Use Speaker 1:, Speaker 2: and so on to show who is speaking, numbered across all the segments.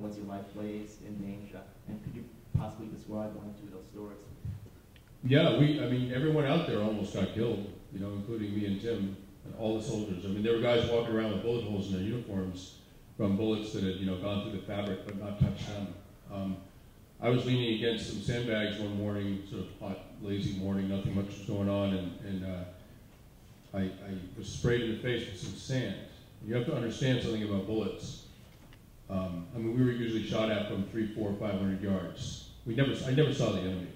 Speaker 1: once your life lays in danger? And could you possibly describe one or two of those stories?
Speaker 2: Yeah, I mean, everyone out there almost got killed, you know, including me and Tim, and all the soldiers. I mean, there were guys walking around with bullet holes in their uniforms from bullets that had, you know, gone through the fabric but not touched them. I was leaning against some sandbags one morning, sort of hot, lazy morning, nothing much was going on, and I was sprayed in the face with some sand. You have to understand something about bullets. I mean, we were usually shot at from 300, 400, 500 yards. I never saw the enemy.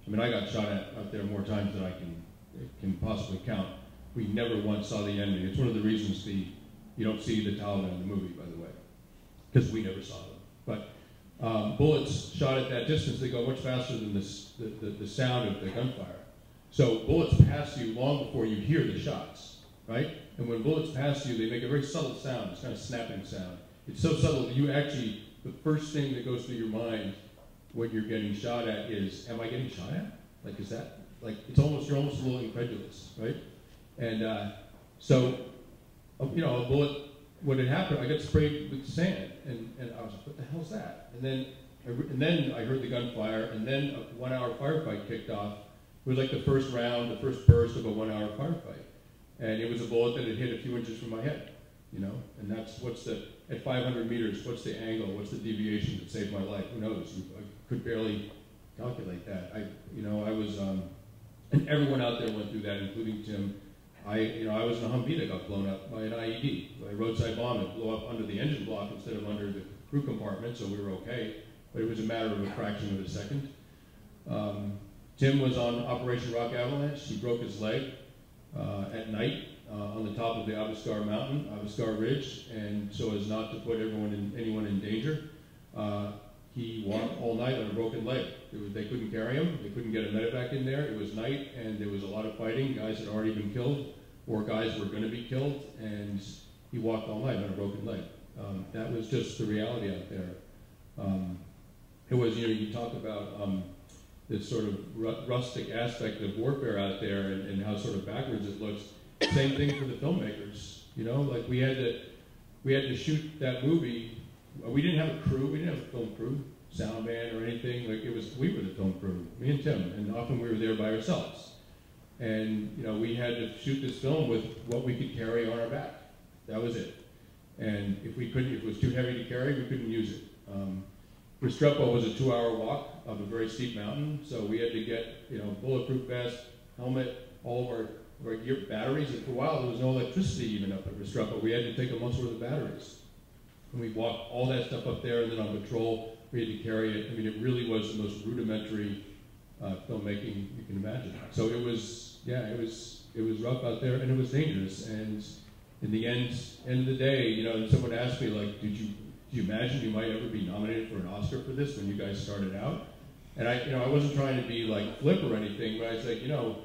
Speaker 2: I mean, I got shot at out there more times than I can possibly count. We never once saw the enemy. It's one of the reasons you don't see the Taliban in the movie, by the way, because we never saw them. But bullets shot at that distance, they go much faster than the sound of the gunfire. So bullets pass you long before you hear the shots, right? And when bullets pass you, they make a very subtle sound. It's kind of snapping sound. It's so subtle that you actually, the first thing that goes through your mind when you're getting shot at is, am I getting shot at? Like, is that, like, you're almost a little incredulous, right? And so, you know, a bullet, when it happened, I got sprayed with sand, and I was like, what the hell's that? And then I heard the gunfire, and then a 1 hour firefight kicked off. It was like the first round, the first burst of a 1 hour firefight. And it was a bullet that had hit a few inches from my head, you know? And that's, at 500 meters, what's the angle, what's the deviation that saved my life? Who knows? I could barely calculate that. I was, and everyone out there went through that, including Tim. I was in a Humvee that got blown up by an IED, by a roadside bomb. It blew up under the engine block instead of under the crew compartment, so we were okay. But it was a matter of a fraction of a second. Tim was on Operation Rock Avalanche. He broke his leg at night on the top of the Abuscar Mountain, Abuscar Ridge, and so as not to put anyone in danger, he walked all night on a broken leg. They couldn't carry him. They couldn't get a medevac in there. It was night, and there was a lot of fighting. Guys had already been killed, or guys were going to be killed, and he walked all night on a broken leg. That was just the reality out there. It was, you know, you talk about this sort of rustic aspect of warfare out there, and how sort of backwards it looks. Same thing for the filmmakers. You know, like we had to shoot that movie. We didn't have a crew. We didn't have a film crew, sound man or anything. Like we were the film crew, me and Tim, and often we were there by ourselves. And you know, we had to shoot this film with what we could carry on our back. That was it. And if it was too heavy to carry, we couldn't use it. Restrepo was a 2-hour walk up a very steep mountain, so we had to get, you know, bulletproof vest, helmet, all of our gear, batteries. And for a while, there was no electricity even up at Restrepo. We had to take a month's worth of batteries. And we walked all that stuff up there, and then on patrol, we had to carry it. I mean, it really was the most rudimentary filmmaking you can imagine. So it was, yeah, it was rough out there, and it was dangerous. And in the end of the day, you know, someone asked me, like, do you imagine you might ever be nominated for an Oscar for this when you guys started out? And I wasn't trying to be like flip or anything, but I said, you know,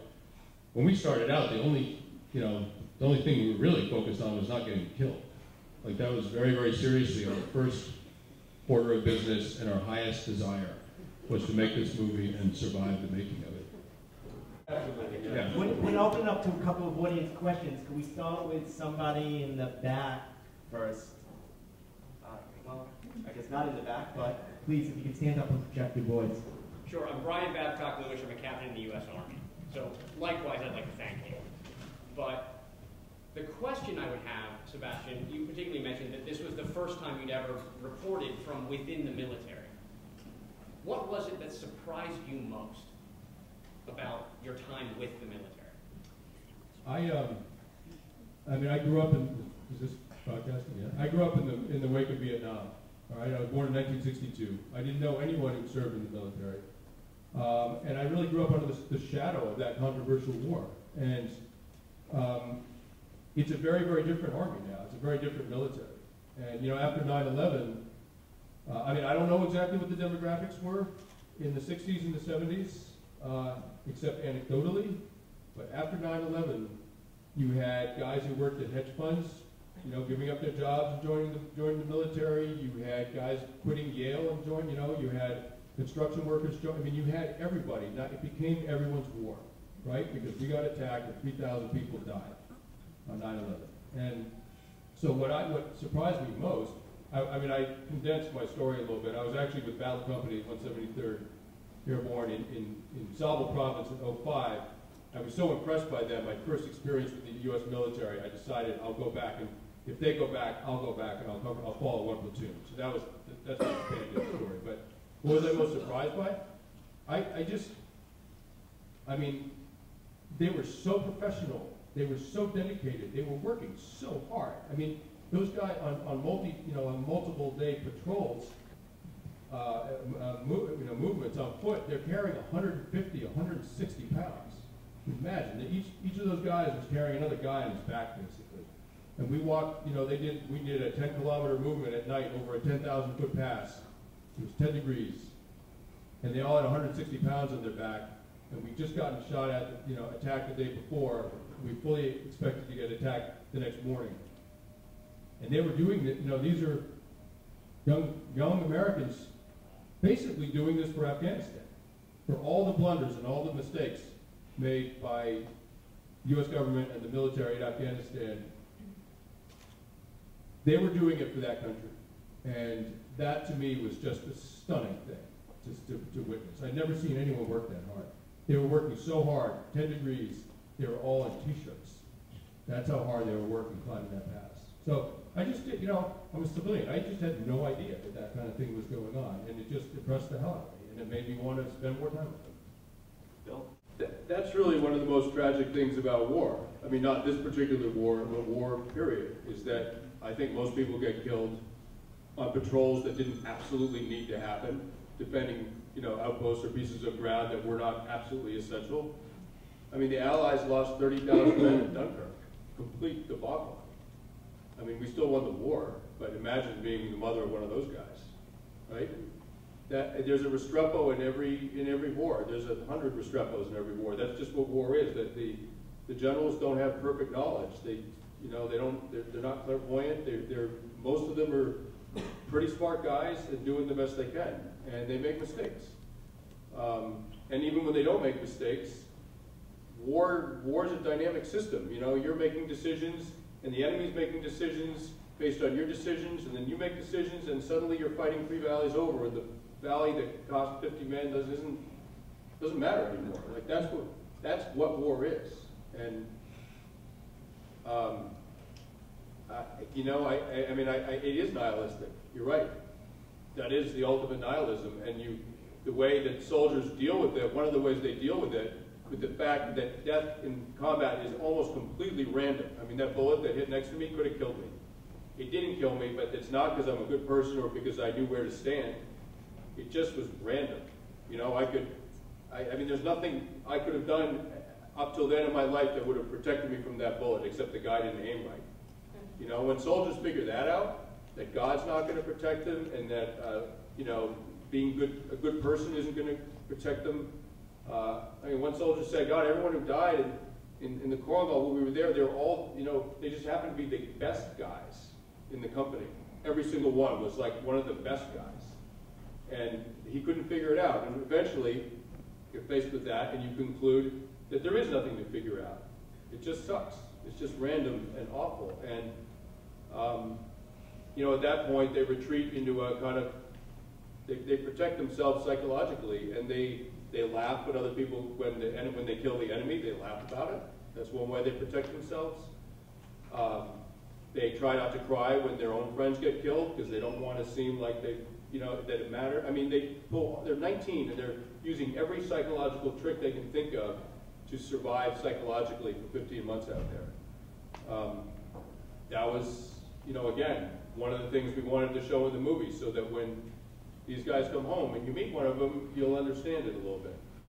Speaker 2: when we started out, the only thing we were really focused on was not getting killed. Like, that was very, very seriously our first order of business, and our highest desire was to make this movie and survive the making of it.
Speaker 1: Yeah. We'll open up to a couple of audience questions. Can we start with somebody in the back first? Well, I guess not in the back, but please, if you can stand up and project your voice.
Speaker 3: Sure, I'm Brian Babcock Lewis. I'm a captain in the U.S. Army. So likewise, I'd like to thank you. But the question I would have, Sebastian, you particularly mentioned that this was the first time you'd ever reported from within the military. What was it that surprised you most about your time with the military?
Speaker 2: I mean, I grew up in, is this podcasting? Yeah. I grew up in the wake of Vietnam. All right, I was born in 1962. I didn't know anyone who served in the military. And I really grew up under the shadow of that controversial war. And it's a very, very different army now. It's a very different military. And, you know, after 9/11, I mean, I don't know exactly what the demographics were in the 60s and the 70s, except anecdotally. But after 9/11, you had guys who worked at hedge funds, you know, giving up their jobs and joining the military. You had guys quitting Yale and joining, you know, you had construction workers join. I mean, you had everybody. Now, it became everyone's war, right? Because we got attacked and 3,000 people died on 9/11. And so what surprised me most I mean, I condensed my story a little bit. I was actually with Battle Company 173rd Airborne in Salvo Province in '05. I was so impressed by them, my first experience with the U.S. military, I decided I'll go back, and if they go back, I'll go back, and I'll follow one platoon. So that's the big story. But what was I most surprised by? I mean, they were so professional. They were so dedicated. They were working so hard. I mean, those guys on multiple day patrols, movements on foot, they're carrying 150, 160 pounds. Imagine that each of those guys was carrying another guy on his back, basically. And we walked, we did a 10-kilometer movement at night over a 10,000-foot pass. It was 10 degrees. And they all had 160 pounds on their back. And we just gotten shot at, attacked the day before. We fully expected to get attacked the next morning. And they were doing it, these are young Americans basically doing this for Afghanistan. For all the blunders and all the mistakes made by the U.S. government and the military in Afghanistan, they were doing it for that country. And that, to me, was just a stunning thing to witness. I'd never seen anyone work that hard. They were working so hard, 10 degrees, they were all in T-shirts. That's how hard they were working climbing that pass. So I just did, I'm a civilian. I just had no idea that kind of thing was going on. And it just impressed the hell out of me. And it made me want to spend more time with them.
Speaker 1: Bill?
Speaker 2: That's really one of the most tragic things about war. I mean, not this particular war, but war period, is that I think most people get killed on patrols that didn't absolutely need to happen, defending, outposts or pieces of ground that were not absolutely essential. I mean, the Allies lost 30,000 men in Dunkirk. Complete debacle. I mean, we still won the war, but imagine being the mother of one of those guys, right? There's a Restrepo in every war. There's 100 Restrepos in every war. That's just what war is. That the generals don't have perfect knowledge. They're not clairvoyant. Most of them are pretty smart guys and doing the best they can, and they make mistakes. And even when they don't make mistakes, war's a dynamic system. You're making decisions, and the enemy's making decisions based on your decisions, and then you make decisions, and suddenly you're fighting 3 valleys over, and the valley that cost 50 men doesn't matter anymore. Like that's what war is. And it is nihilistic. You're right. That is the ultimate nihilism. And the way that soldiers deal with it, one of the ways they deal with it, with the fact that death in combat is almost completely random. I mean, that bullet that hit next to me could have killed me. It didn't kill me, but it's not because I'm a good person or because I knew where to stand. It just was random. There's nothing I could have done up till then in my life that would have protected me from that bullet, except the guy didn't aim right. When soldiers figure that out, that God's not going to protect them, and that being a good person isn't going to protect them. One soldier said, God, everyone who died in the Korengal when we were there, they were all, they just happened to be the best guys in the company. Every single one was like one of the best guys. And he couldn't figure it out. And eventually, you're faced with that, and you conclude that there is nothing to figure out. It just sucks. It's just random and awful. And, at that point, they retreat into a kind of, they protect themselves psychologically, and they laugh at other people when they kill the enemy. They laugh about it. That's one way they protect themselves. They try not to cry when their own friends get killed because they don't want to seem like that it matters. I mean, they're 19 and they're using every psychological trick they can think of to survive psychologically for 15 months out there. That was, again, one of the things we wanted to show in the movie, so that when these guys come home and you meet one of them, you'll understand it a little bit.